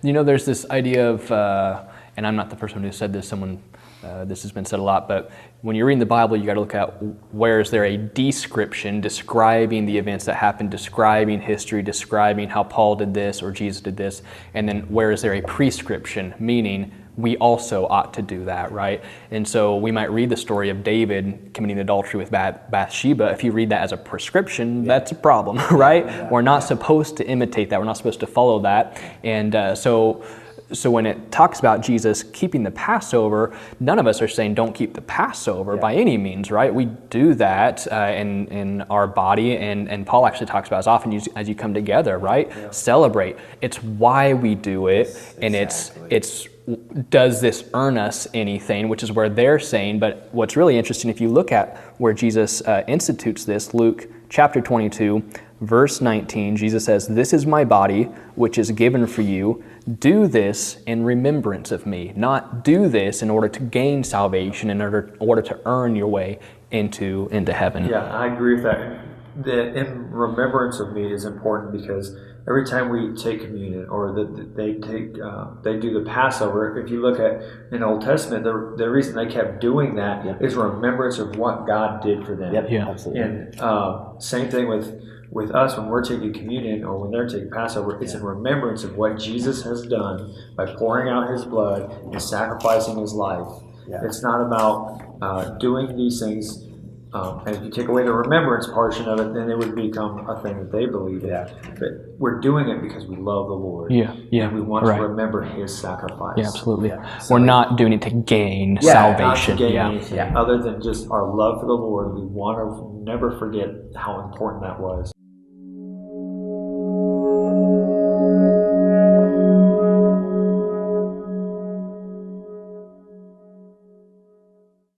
There's this idea of, and I'm not the person who said this, this has been said a lot, but when you're reading the Bible, you got to look at where is there a description describing the events that happened, describing history, describing how Paul did this or Jesus did this, and then where is there a prescription, meaning we also ought to do that, right? And so we might read the story of David committing adultery with Bathsheba. If you read that as a prescription, that's a problem, right? We're not supposed to imitate that. We're not supposed to follow that. And so when it talks about Jesus keeping the Passover, none of us are saying don't keep the Passover by any means, right? We do that in our body, and Paul actually talks about as often as you come together, right? Yeah. Celebrate. It's why we do it, and it's does this earn us anything, which is where they're saying. But what's really interesting, if you look at where Jesus institutes this, Luke chapter 22, verse 19, Jesus says, "This is my body, which is given for you. Do this in remembrance of me." Not do this in order to gain salvation, in order to earn your way into heaven. Yeah, I agree with that. The in remembrance of me is important because every time we take communion or they do the Passover, if you look at in Old Testament, the reason they kept doing that is remembrance of what God did for them. Yep, absolutely. And same thing with us when we're taking communion or when they're taking Passover, it's in remembrance of what Jesus has done by pouring out his blood and sacrificing his life. Yeah. It's not about doing these things. And if you take away the remembrance portion of it, then it would become a thing that they believe in. But we're doing it because we love the Lord. Yeah. And we want to remember his sacrifice. Yeah, absolutely. Yeah. So we're not doing it to gain salvation. Not to gain anything other than just our love for the Lord. We want to never forget how important that was.